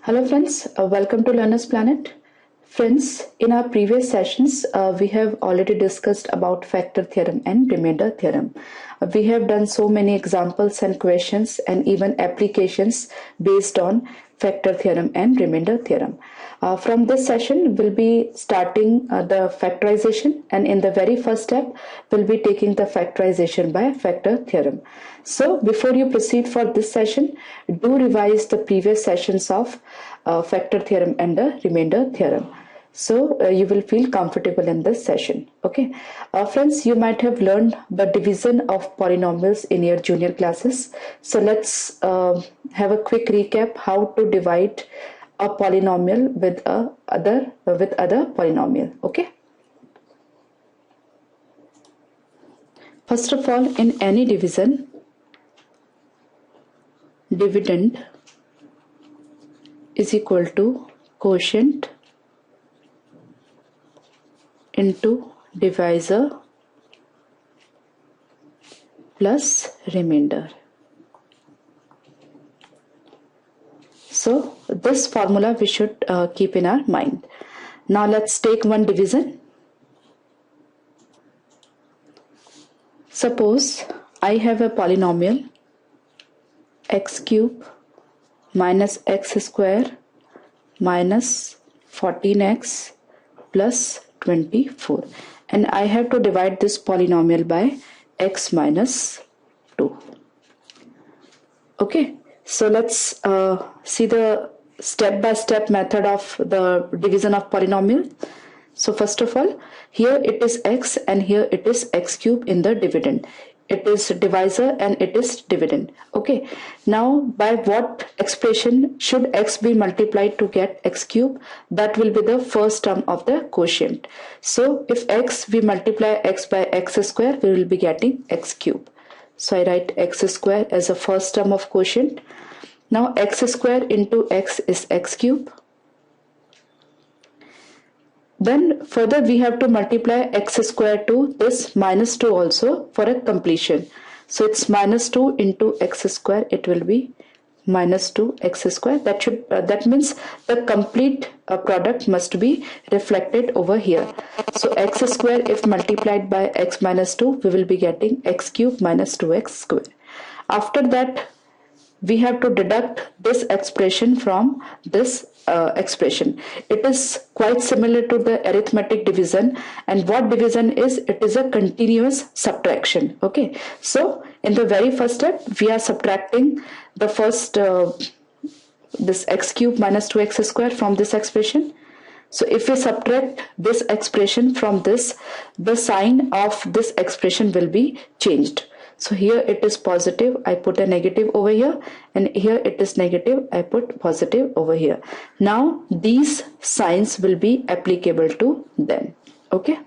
Hello friends, welcome to Learner's Planet. Friends, in our previous sessions, we have already discussed about factor theorem and remainder theorem. We have done so many examples and questions and even applications based on factor theorem and remainder theorem. From this session, we'll be starting the factorization, and in the very first step, we'll be taking the factorization by factor theorem. So before you proceed for this session, do revise the previous sessions of factor theorem and the remainder theorem. So you will feel comfortable in this session. Okay, friends, you might have learned the division of polynomials in your junior classes. So let's have a quick recap how to divide a polynomial with other polynomial. Okay. First of all, in any division, dividend is equal to quotient into divisor plus remainder. So this formula we should keep in our mind. Now let's take one division. Suppose I have a polynomial x cube minus x square minus 14x plus 24, and I have to divide this polynomial by x minus 2. Okay, so let's see the step-by-step method of the division of polynomial. So first of all, here it is x and here it is x cube in the dividend. It is divisor and it is dividend. Okay, now by what expression should x be multiplied to get x cube? That will be the first term of the quotient. So if x, we multiply x by x square, we will be getting x cube. So I write x square as a first term of quotient. Now x square into x is x cube. Then further we have to multiply x square to this minus 2 also for a completion. So it's minus 2 into x square, it will be minus 2 x square. That means the complete product must be reflected over here. So x square, if multiplied by x minus 2, we will be getting x cube minus 2x square. After that, we have to deduct this expression from this expression. It is quite similar to the arithmetic division, and what division is? It is a continuous subtraction. Okay, so in the very first step, we are subtracting the first this x cube minus 2x square from this expression. So if we subtract this expression from this, the sign of this expression will be changed. So here it is positive, I put a negative over here, and here it is negative, I put positive over here. Now these signs will be applicable to them. Okay.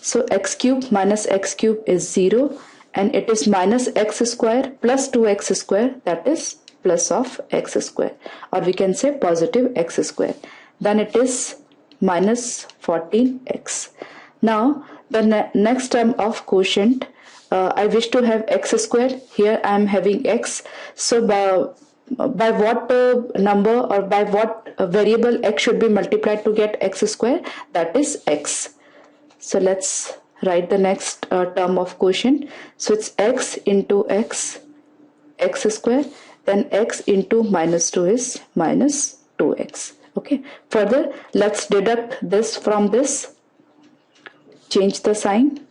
So x cube minus x cube is 0, and it is minus x square plus 2x square, that is plus of x square, or we can say positive x square. Then it is minus 14x. Now the next term of quotient, I wish to have x square. Here I am having x. So by what number or by what variable x should be multiplied to get x square? That is x. So let's write the next term of quotient. So it's x into x square, then x into minus 2 is minus 2x. Okay. Further, let's deduct this from this. Change the sign.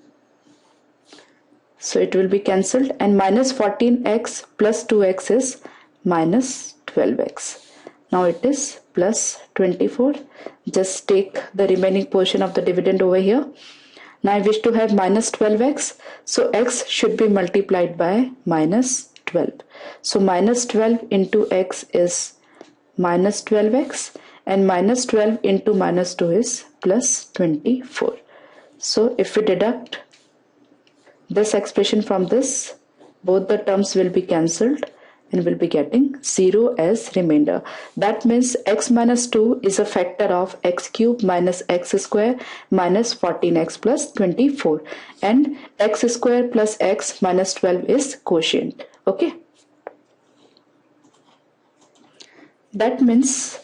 So it will be cancelled, and minus 14x plus 2x is minus 12x. Now it is plus 24. Just take the remaining portion of the dividend over here. Now I wish to have minus 12x. So x should be multiplied by minus 12. So minus 12 into x is minus 12x, and minus 12 into minus 2 is plus 24. So if we deduct this expression from this, both the terms will be cancelled and will be getting 0 as remainder. That means x minus 2 is a factor of x cube minus x square minus 14x plus 24, and x square plus x minus 12 is quotient. Okay. That means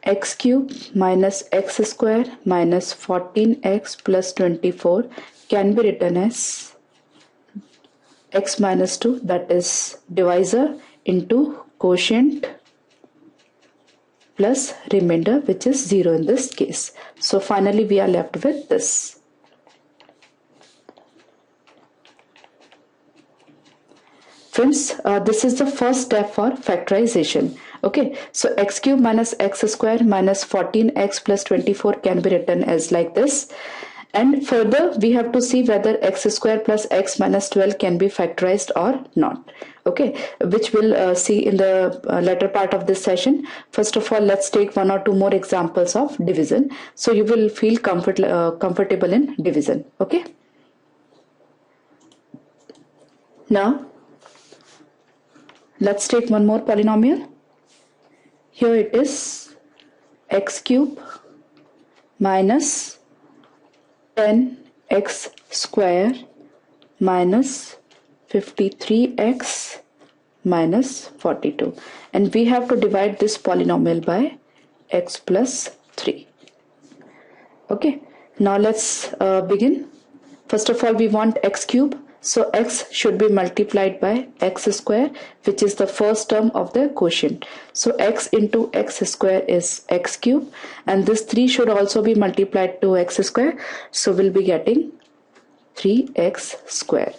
x cube minus x square minus 14x plus 24 can be written as x minus 2, that is divisor, into quotient plus remainder, which is 0 in this case. So finally we are left with this. Friends, this is the first step for factorization. Okay, so x cube minus x square minus 14x plus 24 can be written as like this. And further, we have to see whether x square plus x minus 12 can be factorized or not. Okay, which we'll see in the latter part of this session. First of all, let's take one or two more examples of division, so you will feel comfortable in division. Okay. Now, let's take one more polynomial. Here it is x cube minus 10x square minus 53x minus 42, and we have to divide this polynomial by x plus 3. Okay, now let's begin. First of all, we want x cube, so x should be multiplied by x square, which is the first term of the quotient. So x into x square is x cube, and this 3 should also be multiplied to x square, so we'll be getting 3x square.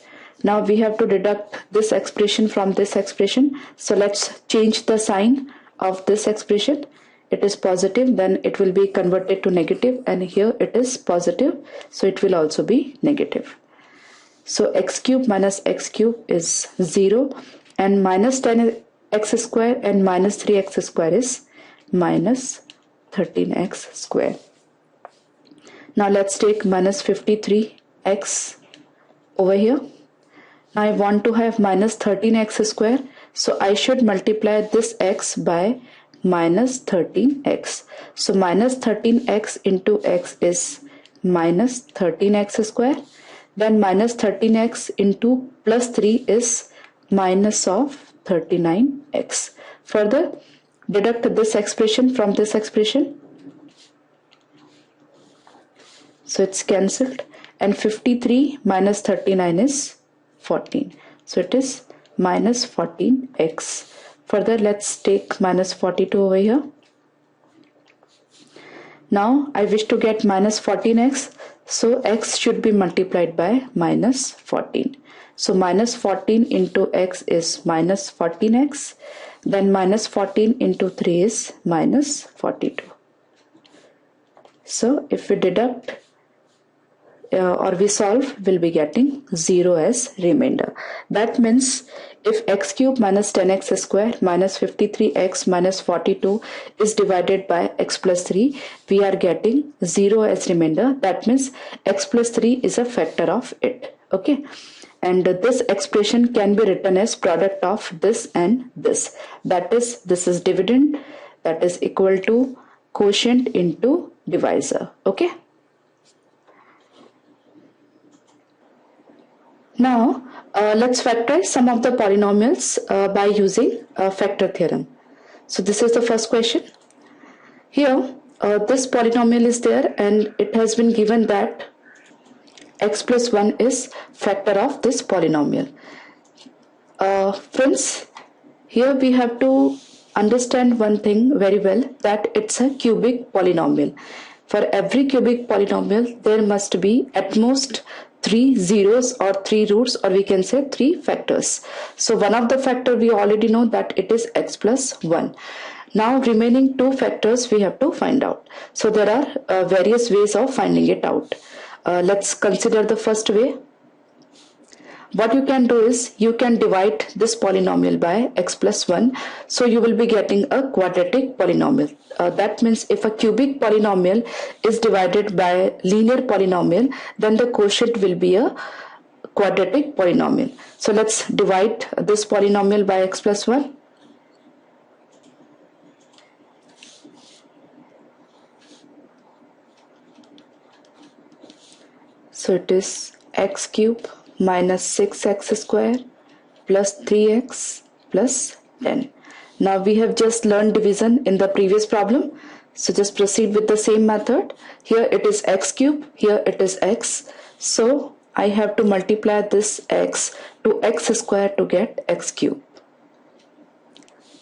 Now we have to deduct this expression from this expression, so let's change the sign of this expression. It is positive, then it will be converted to negative, and here it is positive, so it will also be negative. So x cube minus x cube is 0, and minus 10x square and minus 3x square is minus 13x square. Now let's take minus 53x over here. Now I want to have minus 13x square, so I should multiply this x by minus 13x. So minus 13x into x is minus 13x square. Then minus 13x into plus 3 is minus of 39x. Further, deduct this expression from this expression. So it's cancelled, and 53 minus 39 is 14. So it is minus 14x. Further, let's take minus 42 over here. Now I wish to get minus 14x, so x should be multiplied by minus 14. So minus 14 into x is minus 14x, then minus 14 into 3 is minus 42. So if we deduct or we solve, we'll be getting 0 as remainder. That means if x cube minus 10x square minus 53x minus 42 is divided by x plus 3, we are getting 0 as remainder. That means x plus 3 is a factor of it. Okay, and this expression can be written as product of this and this. That is, this is dividend, that is equal to quotient into divisor. Okay. Now, let's factorize some of the polynomials by using factor theorem. So this is the first question. Here, this polynomial is there, and it has been given that x plus 1 is factor of this polynomial. Friends, here we have to understand one thing very well, that it's a cubic polynomial. For every cubic polynomial, there must be at most 3 zeros or 3 roots, or we can say 3 factors. So one of the factor we already know that it is x plus 1. Now remaining 2 factors we have to find out. So there are various ways of finding it out. Let's consider the first way. What you can do is you can divide this polynomial by x plus 1. So you will be getting a quadratic polynomial. That means if a cubic polynomial is divided by linear polynomial, then the quotient will be a quadratic polynomial. So let's divide this polynomial by x plus 1. So it is x cube minus 6x square plus 3x plus 10. Now we have just learned division in the previous problem. So just proceed with the same method. Here it is x cube, here it is x. So I have to multiply this x to x square to get x cube.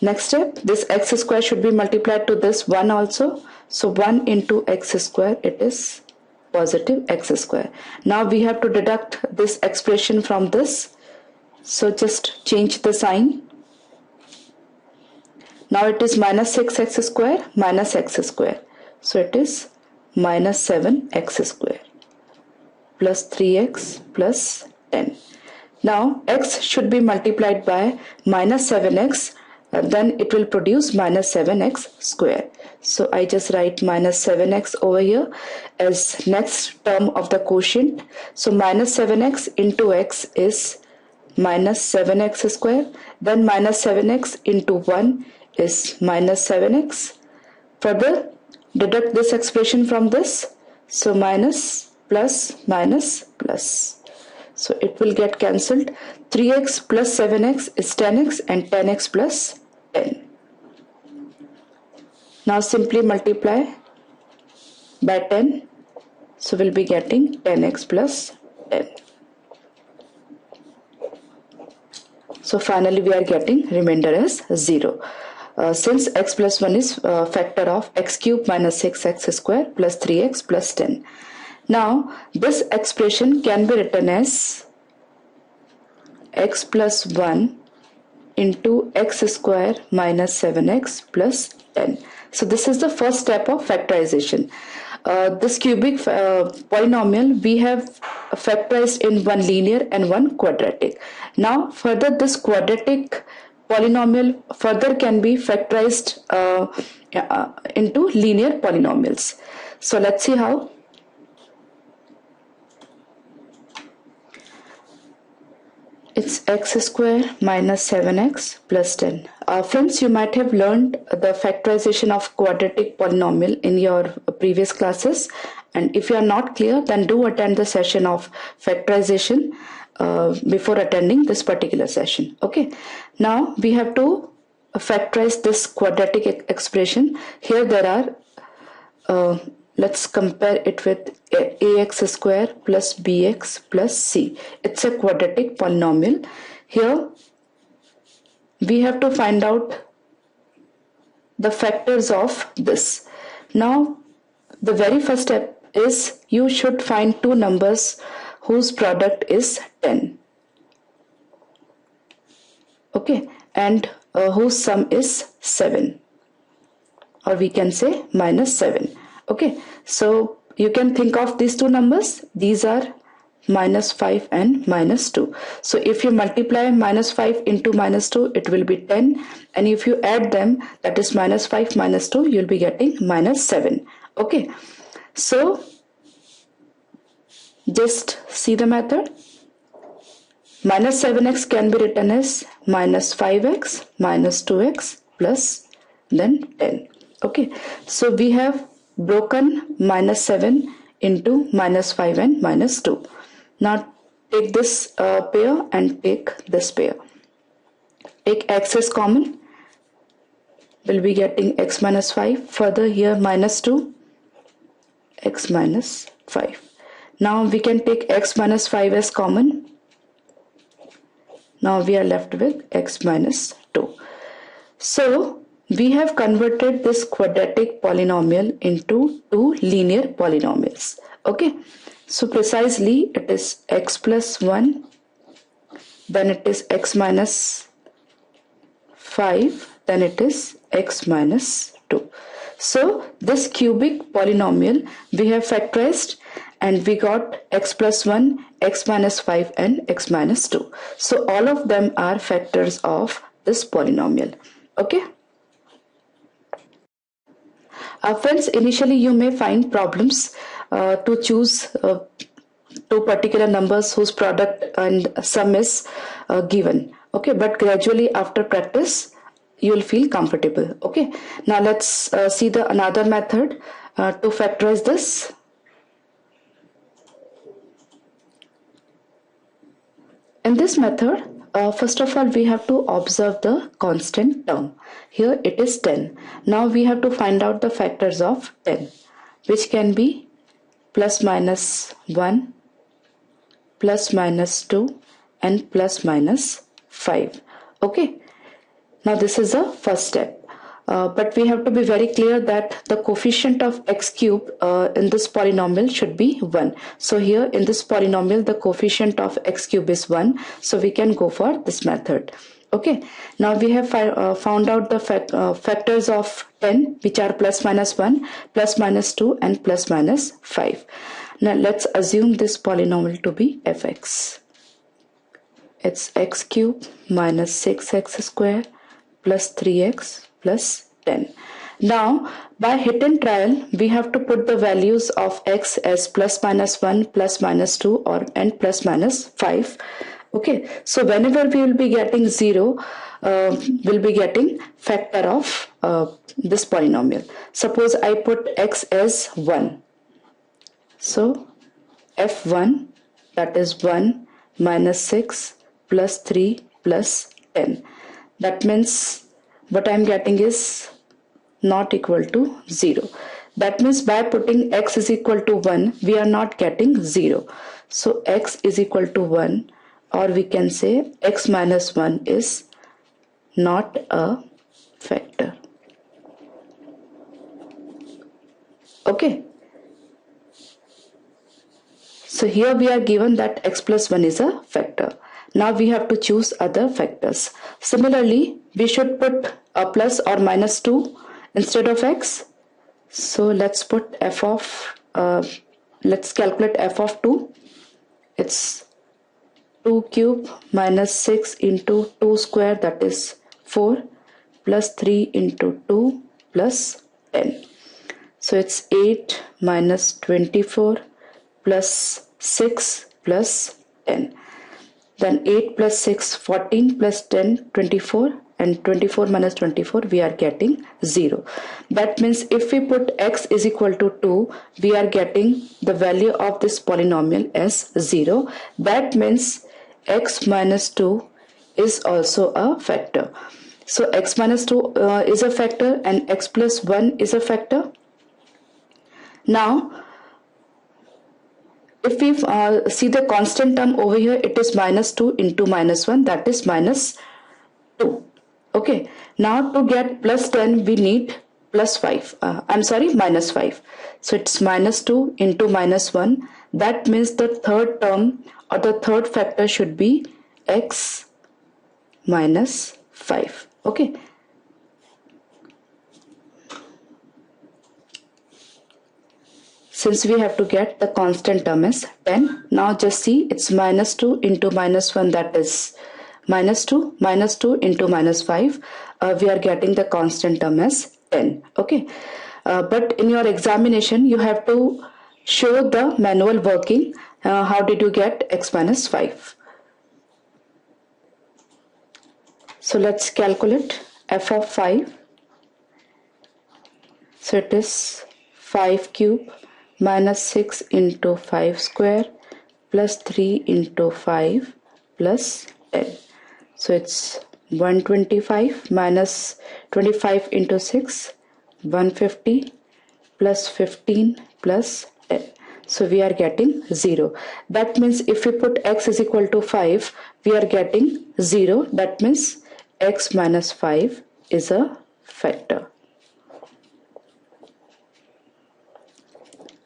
Next step, this x square should be multiplied to this 1 also. So 1 into x square, it is positive x square. Now we have to deduct this expression from this. So just change the sign. Now it is minus 6x square minus x square. So it is minus 7x square plus 3x plus 10. Now x should be multiplied by minus 7x. Then it will produce minus 7x square. So I just write minus 7x over here as next term of the quotient. So minus 7x into x is minus 7x square. Then minus 7x into 1 is minus 7x. Further, deduct this expression from this. So minus plus minus plus. So it will get cancelled. 3x plus 7x is 10x and 10x plus 10. Now simply multiply by 10. So we'll be getting 10x plus 10. So finally we are getting remainder as 0. Since x plus 1 is factor of x cube minus 6x square plus 3x plus 10. Now this expression can be written as x plus 1 into x square minus 7x plus 10. So this is the first step of factorization. This cubic polynomial we have factorized in one linear and one quadratic. Now further this quadratic polynomial further can be factorized into linear polynomials. So let's see how. It's x square minus 7x plus 10. Friends, you might have learned the factorization of quadratic polynomial in your previous classes, and if you are not clear, then do attend the session of factorization before attending this particular session. Okay, now we have to factorize this quadratic expression. Here there are let's compare it with ax square plus bx plus c. It's a quadratic polynomial. Here we have to find out the factors of this. Now the very first step is you should find two numbers whose product is 10. Okay, and whose sum is 7, or we can say minus 7. Okay, so you can think of these two numbers. These are minus 5 and minus 2. So if you multiply minus 5 into minus 2, it will be 10. And if you add them, that is minus 5 minus 2, you'll be getting minus 7. Okay, so just see the method. Minus 7x can be written as minus 5x minus 2x plus then 10. Okay, so we have broken minus 7 into minus 5 and minus 2. Now take this pair and take this pair. Take x as common. We'll be getting x minus 5. Further here minus 2, x minus 5. Now we can take x minus 5 as common. Now we are left with x minus 2. So we have converted this quadratic polynomial into two linear polynomials. Okay, so precisely it is x plus 1, then it is x minus 5, then it is x minus 2. So this cubic polynomial we have factorized and we got x plus 1, x minus 5 and x minus 2. So all of them are factors of this polynomial. Okay. Friends, initially you may find problems to choose two particular numbers whose product and sum is given. Okay, but gradually after practice you will feel comfortable. Okay, now let's see the another method to factorize this. In this method First of all, we have to observe the constant term. Here it is 10. Now we have to find out the factors of 10, which can be plus minus 1, plus minus 2 and plus minus 5. Okay. Now this is the first step. But we have to be very clear that the coefficient of x cube in this polynomial should be 1. So here in this polynomial the coefficient of x cube is 1. So we can go for this method. Okay. Now we have found out the factors of 10, which are plus minus 1, plus minus 2 and plus minus 5. Now let's assume this polynomial to be fx. It's x cube minus 6x square plus 3x plus 10. Now by hit and trial we have to put the values of x as plus minus 1, plus minus 2 and plus minus 5. Okay, so whenever we will be getting 0, we'll be getting factor of this polynomial. Suppose I put x as 1. So f1, that is 1 minus 6 plus 3 plus 10. That means what I am getting is not equal to 0. That means by putting x is equal to 1, we are not getting 0. So x is equal to 1, or we can say x minus 1 is not a factor. Okay. So here we are given that x plus 1 is a factor. Now we have to choose other factors. Similarly, we should put a plus or minus 2 instead of x. So let's put let's calculate f of 2. It's 2 cube minus 6 into 2 square, that is 4, plus 3 into 2 plus 10. So it's 8 minus 24 plus 6 plus 10. Then 8 plus 6, 14 plus 10, 24, and 24 minus 24, we are getting 0. That means if we put x is equal to 2, we are getting the value of this polynomial as 0. That means x minus 2 is also a factor. So x minus 2 is a factor and x plus 1 is a factor. Now, if we see the constant term over here, it is minus 2 into minus 1, that is minus 2. Okay, now to get plus 10 we need plus 5. Minus 5. So it's minus 2 into minus 1. That means the third term or the third factor should be x minus 5. Okay. Since we have to get the constant term as 10, now just see it's minus 2 into minus 1, that is minus 2, minus 2 into minus 5, we are getting the constant term as 10. Okay, but in your examination you have to show the manual working. How did you get x minus 5? So let's calculate f of 5. So it is 5 cube minus 6 into 5 square plus 3 into 5 plus 10. So it's 125 minus 25 into 6, 150 plus 15 plus 10. So we are getting 0. That means if we put x is equal to 5, we are getting 0. That means x minus 5 is a factor.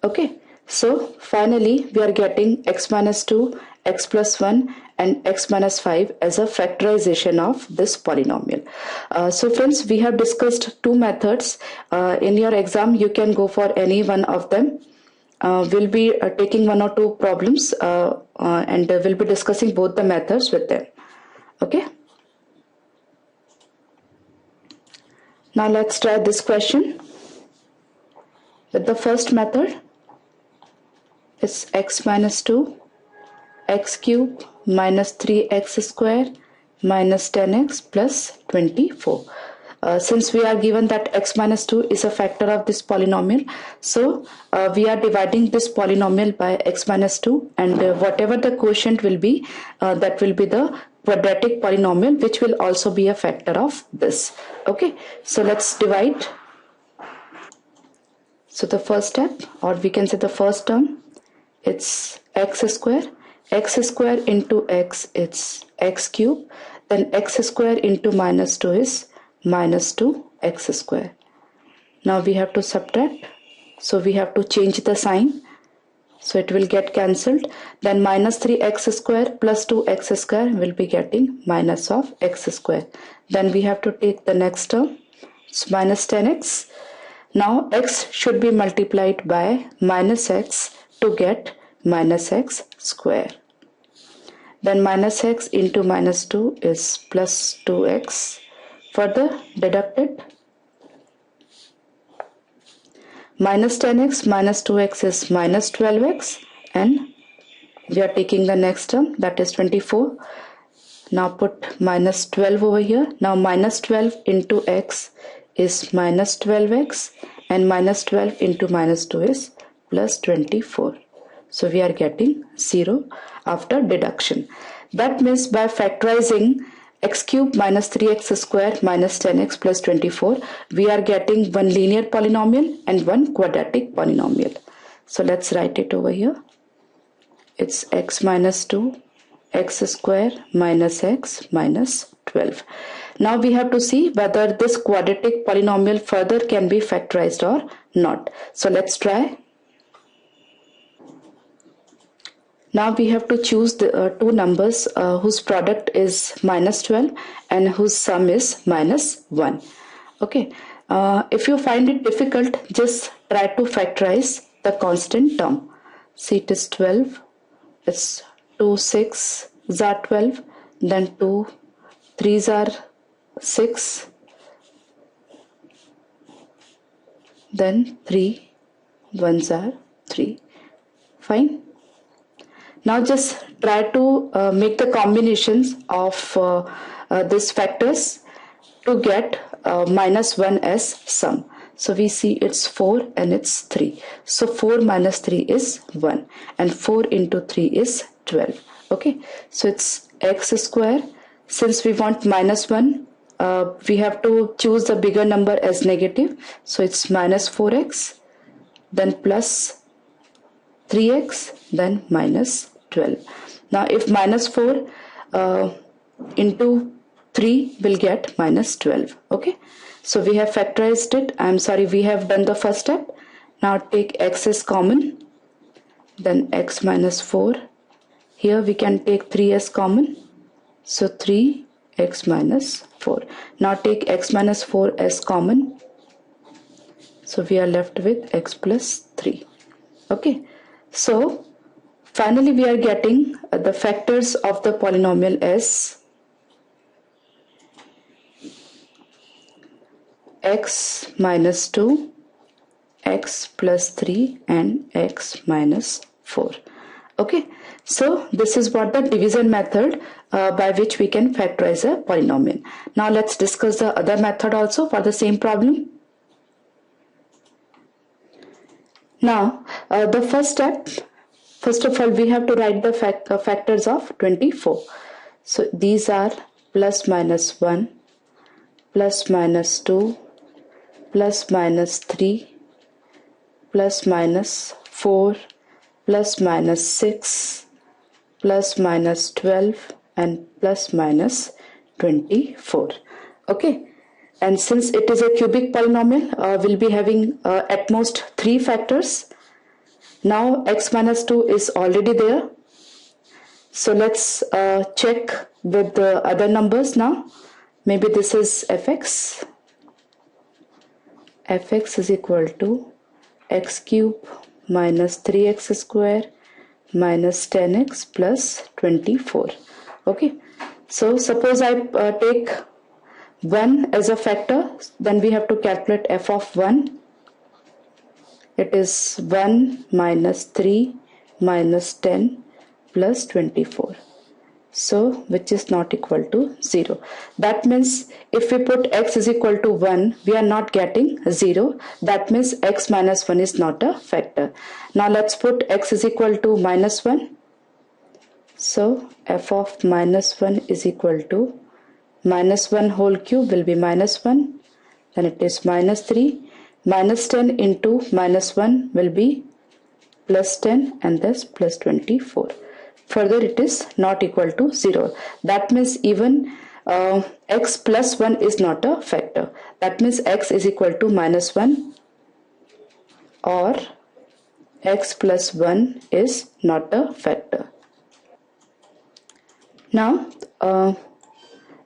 Okay, so finally we are getting x minus 2, x plus 1 and x minus 5 as a factorization of this polynomial. So friends, we have discussed two methods. In your exam you can go for any one of them. We'll be taking one or two problems and we'll be discussing both the methods with them. Okay. Now let's try this question. With the first method, it's x minus 2, x cube minus 3x square minus 10x plus 24. Since we are given that x minus 2 is a factor of this polynomial, so we are dividing this polynomial by x minus 2, and whatever the quotient will be, that will be the quadratic polynomial which will also be a factor of this. Okay, so let's divide. So the first step, or we can say the first term, it's x square. X square into x, it's x cube. Then x square into minus 2 is minus 2x square. Now we have to subtract. So we have to change the sign. So it will get cancelled. Then minus 3x square plus 2x square will be getting minus of x square. Then we have to take the next term. It's minus 10x. Now x should be multiplied by minus x to get minus x square. Then minus x into minus 2 is plus 2x. Further deduct it. Minus 10x minus 2x is minus 12x, and we are taking the next term, that is 24. Now put minus 12 over here. Now minus 12 into x is minus 12x, and minus 12 into minus 2 is plus 24. So we are getting 0 after deduction. That means by factorizing x cube minus 3x square minus 10x plus 24, we are getting one linear polynomial and one quadratic polynomial. So let's write it over here. It's x minus 2, x square minus x minus 12. Now we have to see whether this quadratic polynomial further can be factorized or not. So let's try. Now we have to choose the two numbers whose product is minus 12 and whose sum is minus 1. Okay. If you find it difficult, just try to factorize the constant term. See, it is 12. It's 2 6 are 12. Then 2 3s are 6. Then 3 1s are 3. Fine. Now just try to make the combinations of these factors to get minus 1 as sum. So we see it's 4 and it's 3. So 4 minus 3 is 1, and 4 into 3 is 12. Okay, so it's x square. Since we want minus 1, we have to choose the bigger number as negative. So it's minus 4x, then plus 3x, then minus 12. Now if minus 4 into 3 will get minus 12. Okay, so we have factorized it. We have done the first step. Now take x as common, then x minus 4. Here we can take 3 as common, so 3x minus 4. Now take x minus 4 as common, so we are left with x plus 3. Okay, so finally we are getting the factors of the polynomial as x minus 2, x plus 3 and x minus 4. Okay, so this is what the division method by which we can factorize a polynomial. Now let's discuss the other method also for the same problem. Now the first step, first of all we have to write the factors of 24. So these are plus minus 1, plus minus 2, plus minus 3, plus minus 4, plus minus 6, plus minus 12 and plus minus 24. Okay, and since it is a cubic polynomial, we'll be having at most 3 factors. Now x minus 2 is already there. So let's check with the other numbers now. Maybe this is fx. Fx is equal to x cube minus 3x square minus 10x plus 24. Okay, so suppose I take 1 as a factor, then we have to calculate f of 1. It is 1 minus 3 minus 10 plus 24. So which is not equal to 0. That means if we put x is equal to 1, we are not getting 0. That means x minus 1 is not a factor. Now let's put x is equal to minus 1. So f of minus 1 is equal to minus 1 whole cube will be minus 1, then it is minus 3, minus 10 into minus 1 will be plus 10 and thus plus 24. Further it is not equal to 0. That means even x plus 1 is not a factor. That means x is equal to minus 1 or x plus 1 is not a factor. Now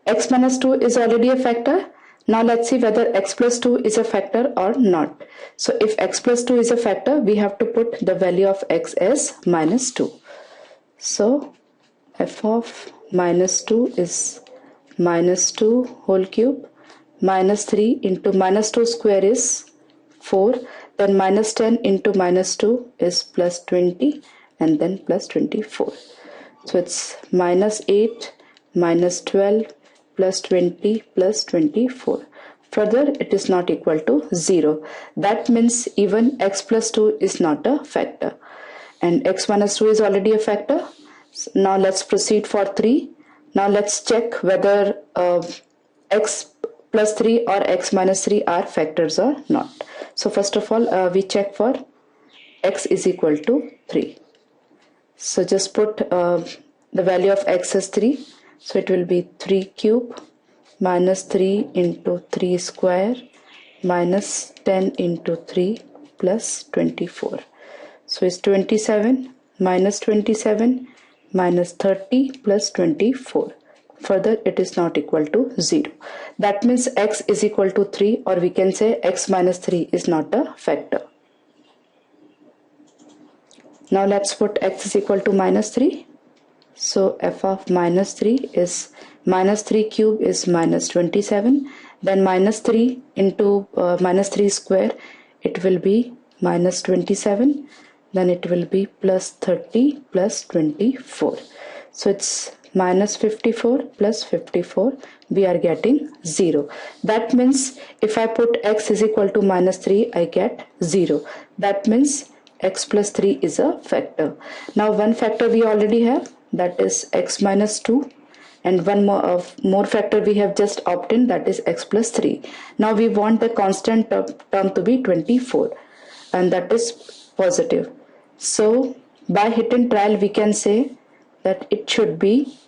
x minus 2 is already a factor. Now let's see whether x plus 2 is a factor or not. So if x plus 2 is a factor, we have to put the value of x as minus 2. So f of minus 2 is minus 2 whole cube, minus 3 into minus 2 square is 4, then minus 10 into minus 2 is plus 20 and then plus 24. So it's minus 8 minus 12 plus 20 plus 24. Further it is not equal to 0. That means even x plus 2 is not a factor. And x minus 2 is already a factor. So now let's proceed for 3. Now let's check whether x plus 3 or x minus 3 are factors or not. So first of all we check for x is equal to 3. So just put the value of x as 3. So it will be 3 cube minus 3 into 3 square minus 10 into 3 plus 24. So it's 27 minus 27 minus 30 plus 24. Further it is not equal to 0. That means x is equal to 3, or we can say x minus 3 is not a factor. Now let's put x is equal to minus 3. So f of minus 3 is minus 3 cube is minus 27, then minus 3 into minus 3 square, it will be minus 27, then it will be plus 30 plus 24. So it's minus 54 plus 54, we are getting 0. That means if I put x is equal to minus 3, I get 0. That means x plus 3 is a factor. Now one factor we already have, that is x minus 2, and one more factor we have just obtained, that is x plus 3. Now we want the constant term to be 24, and that is positive. So by hit and trial we can say that it should be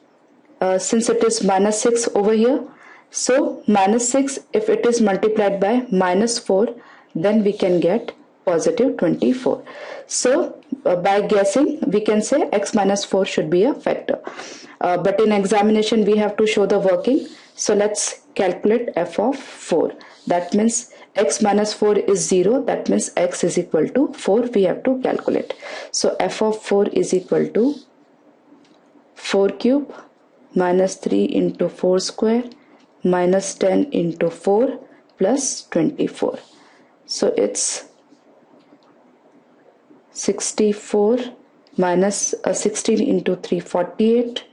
since it is minus 6 over here, so minus 6 if it is multiplied by minus 4, then we can get positive 24. So by guessing we can say x minus 4 should be a factor, but in examination we have to show the working. So let's calculate f of 4. That means x minus 4 is 0. That means x is equal to 4 we have to calculate. So f of 4 is equal to 4 cube minus 3 into 4 square minus 10 into 4 plus 24. So it's 64 minus 16 into 3, 48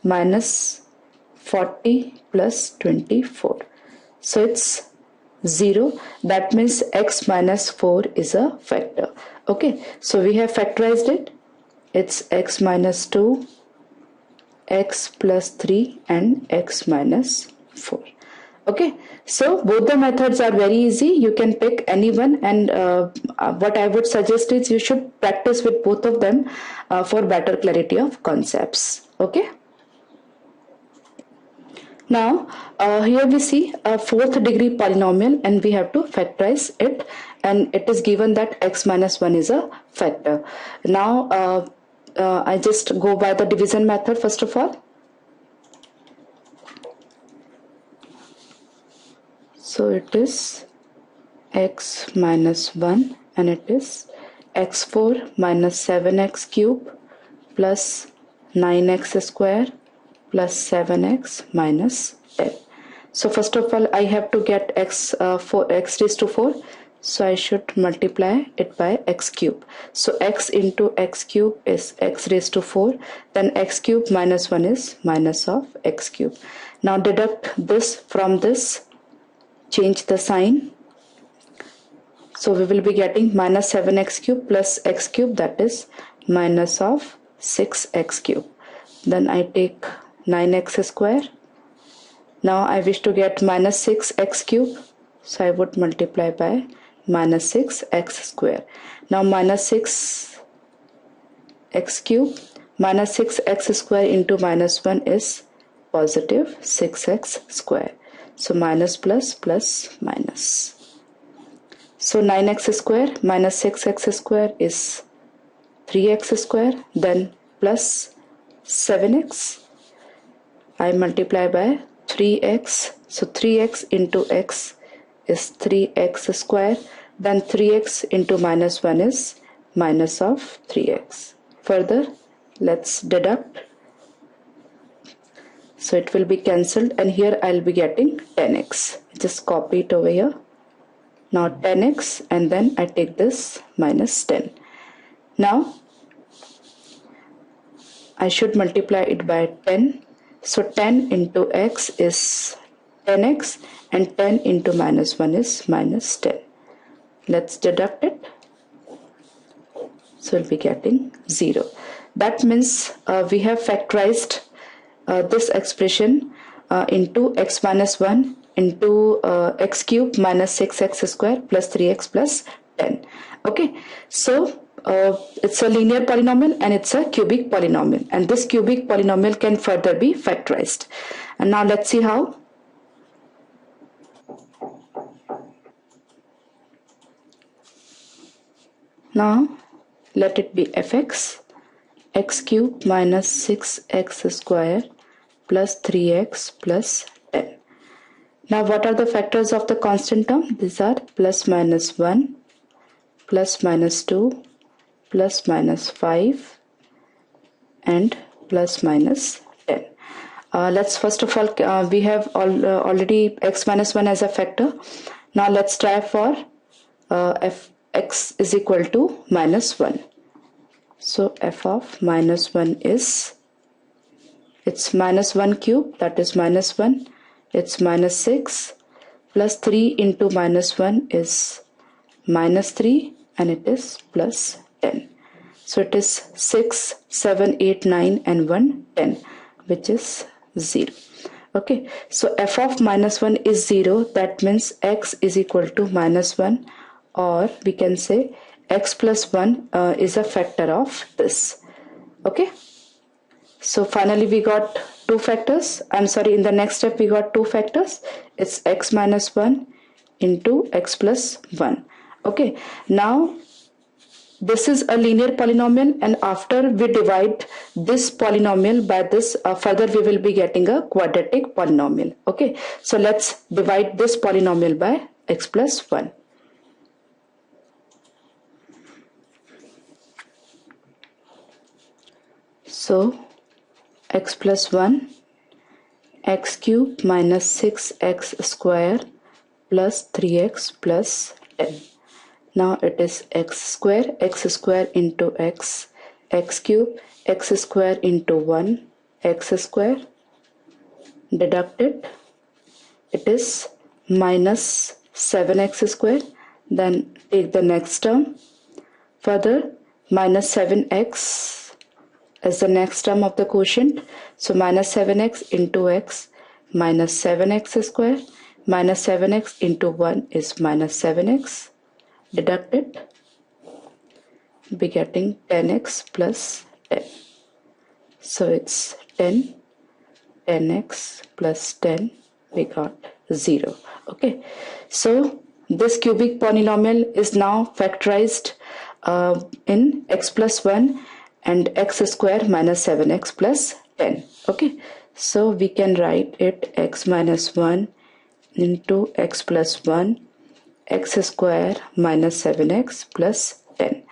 minus 40 plus 24. So it's 0. That means x minus 4 is a factor. Okay, so we have factorized it. It's x minus 2, x plus 3 and x minus 4. Okay, so both the methods are very easy. You can pick any one, and what I would suggest is you should practice with both of them for better clarity of concepts. Okay. Now here we see a 4th degree polynomial and we have to factorize it, and it is given that x minus 1 is a factor. Now I just go by the division method first of all. So it is x minus 1 and it is x4 minus 7x cube plus 9x square plus 7x minus 10. So first of all I have to get x raised to 4. So I should multiply it by x cube. So x into x cube is x raised to 4. Then x cube minus 1 is minus of x cube. Now deduct this from this. Change the sign. So we will be getting minus 7x cube plus x cube, that is minus of 6x cube. Then I take 9x square. Now I wish to get minus 6x cube. So I would multiply by minus 6x square. Now minus 6x cube minus 6x square into minus 1 is positive 6x square. So minus plus plus minus. So 9x square minus 6x square is 3x square, then plus 7x. I multiply by 3x. So 3x into x is 3x square. Then 3x into minus 1 is minus of 3x. Further, let's deduct. So it will be cancelled, and here I'll be getting 10x. Just copy it over here. Now 10x, and then I take this minus 10. Now I should multiply it by 10. So 10 into x is 10x, and 10 into minus 1 is minus 10. Let's deduct it. So we'll be getting 0. That means we have factorized this expression into x minus 1 into x cube minus 6x square plus 3x plus 10. Okay, so it's a linear polynomial and it's a cubic polynomial, and this cubic polynomial can further be factorized. And now let's see how. Now let it be fx, x cube minus 6x square plus 3x plus 10. Now what are the factors of the constant term? These are plus minus 1, plus minus 2, plus minus 5, and plus minus 10. Let's first of all, we have already x minus 1 as a factor. Now let's try for fx is equal to minus 1. So f of minus 1 is, it's minus 1 cube, that is minus 1. It's minus 6 plus 3 into minus 1 is minus 3, and it is plus 10. So it is 6, 7, 8, 9 and 1, 10, which is 0. Okay, so f of minus 1 is 0. That means x is equal to minus 1, or we can say x plus 1 is a factor of this. Okay, so finally we got two factors. In the next step we got two factors. It's x minus 1 into x plus 1. Okay, now this is a linear polynomial, and after we divide this polynomial by this, further we will be getting a quadratic polynomial. Okay, so let's divide this polynomial by x plus 1. So x plus 1, x cube minus 6x square plus 3x plus 10. Now it is x square into x cube, x square into 1, x square, deducted, it is minus 7x square. Then take the next term. Further, minus 7x is the next term of the quotient. So minus 7x into x minus 7x square, minus 7x into 1 is minus 7x. Deducted, be getting 10x plus 10. So it's 10, 10x plus 10, we got 0. Okay, so this cubic polynomial is now factorized in x plus 1 and x square minus 7x plus 10. Okay, so we can write it x minus 1 into x plus 1 x square minus 7x plus 10.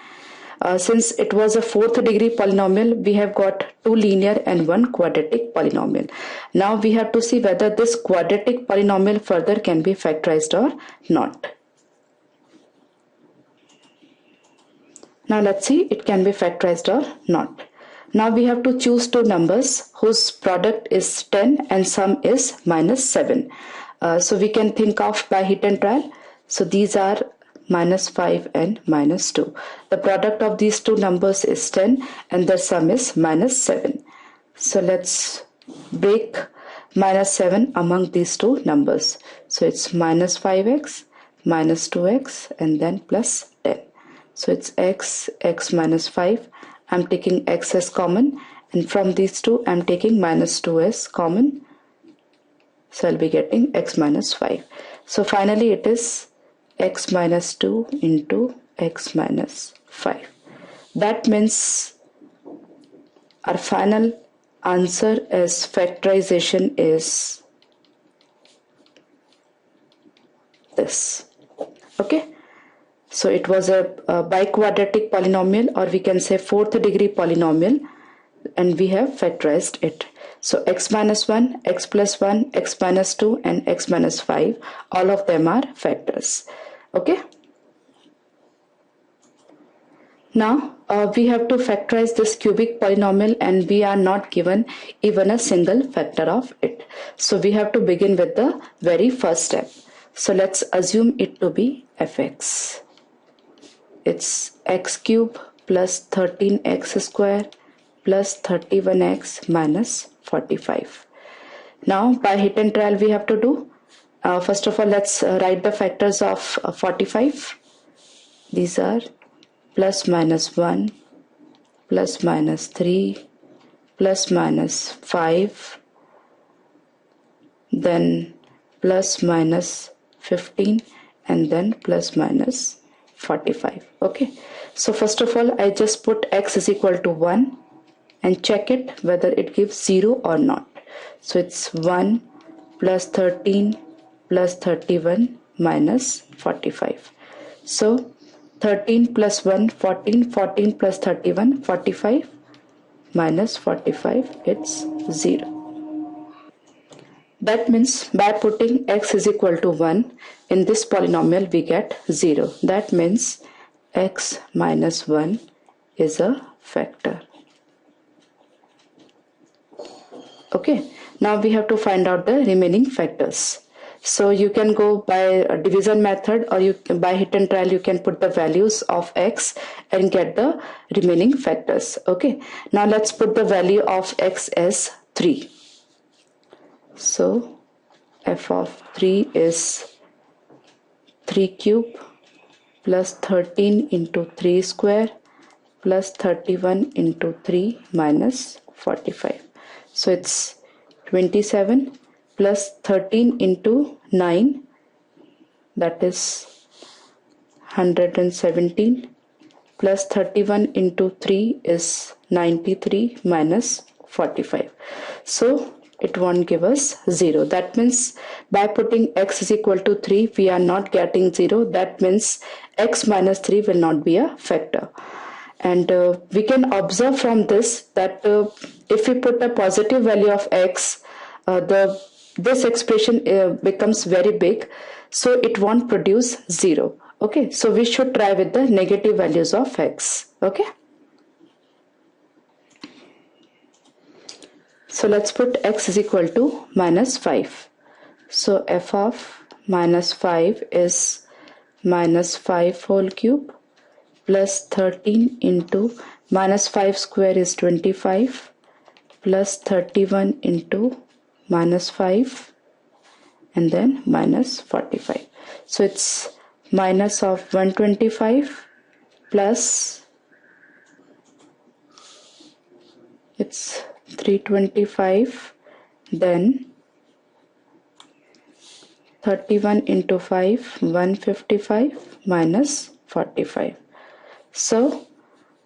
Since it was a fourth degree polynomial, we have got two linear and one quadratic polynomial. Now we have to see whether this quadratic polynomial further can be factorized or not. Now let's see it can be factorized or not. Now we have to choose two numbers whose product is 10 and sum is minus 7. So we can think of by hit and trial. So these are minus 5 and minus 2. The product of these two numbers is 10 and the sum is minus 7. So let's break minus 7 among these two numbers. So it's minus 5x, minus 2x, and then plus 10. So it's x minus 5. I'm taking x as common, and from these two I'm taking minus 2 as common. So I'll be getting x minus 5. So finally it is x minus 2 into x minus 5. That means our final answer as factorization is this. Okay, so it was a biquadratic polynomial, or we can say fourth degree polynomial, and we have factorized it. So x minus 1, x plus 1, x minus 2 and x minus 5, all of them are factors. Okay. Now we have to factorize this cubic polynomial, and we are not given even a single factor of it. So we have to begin with the very first step. So let's assume it to be fx. It's x cube plus 13x square plus 31x minus 45. Now by hit and trial we have to do. First of all, let's write the factors of 45. These are plus minus 1, plus minus 3, plus minus 5, then plus minus 15, and then plus minus 45. Okay, so first of all I just put x is equal to 1 and check it whether it gives 0 or not. So it's 1 plus 13 plus 31 minus 45. So 13 plus 1, 14, 14 plus 31, 45, minus 45, it's 0. That means by putting x is equal to 1 in this polynomial we get 0. That means x minus 1 is a factor. Okay, now we have to find out the remaining factors. So you can go by a division method, or you can, by hit and trial you can put the values of x and get the remaining factors. Okay, now let's put the value of x as 3. So f of 3 is 3 cube plus 13 into 3 square plus 31 into 3 minus 45. So it's 27 plus 13 into 9, that is 117, plus 31 into 3 is 93 minus 45. So it won't give us 0. That means by putting x is equal to 3 we are not getting 0. That means x minus 3 will not be a factor. And we can observe from this that if we put a positive value of x, this expression becomes very big, so it won't produce 0. Okay, so we should try with the negative values of x. Okay, so let's put x is equal to minus 5. So f of minus 5 is minus 5 whole cube plus 13 into minus 5 square is 25 plus 31 into minus 5 and then minus 45. So it's minus of 125 plus it's 325, then 31 into 5, 155 minus 45. So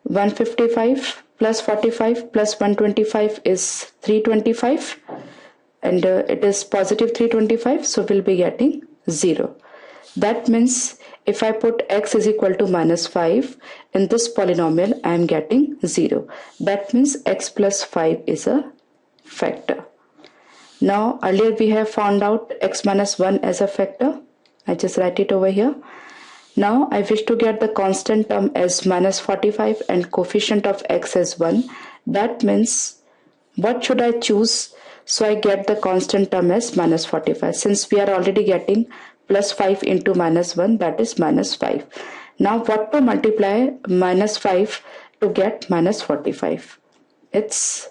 155 plus 45 plus 125 is 325, and it is positive 325, so we'll be getting 0. That means if I put x is equal to minus 5 in this polynomial, I am getting 0. That means x plus 5 is a factor. Now earlier we have found out x minus 1 as a factor. I just write it over here. Now I wish to get the constant term as minus 45 and coefficient of x as 1. That means what should I choose? So I get the constant term as minus 45. Since we are already getting plus 5 into minus 1, that is minus 5. Now what to multiply minus 5 to get minus 45? It's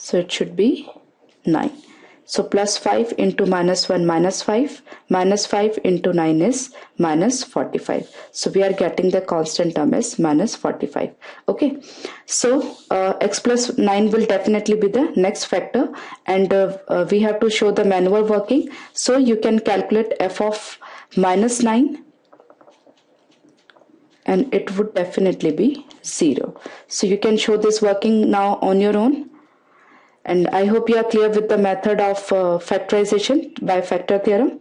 So it should be 9. So plus 5 into minus 1 minus 5. Minus 5 into 9 is minus 45. So we are getting the constant term as minus 45. Okay. So x plus 9 will definitely be the next factor, and we have to show the manual working. So you can calculate f of minus 9, and it would definitely be 0. So you can show this working now on your own. And I hope you are clear with the method of factorization by factor theorem.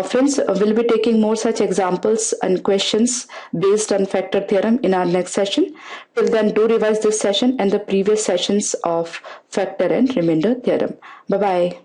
Friends, we'll be taking more such examples and questions based on factor theorem in our next session. Till then, do revise this session and the previous sessions of factor and remainder theorem. Bye-bye.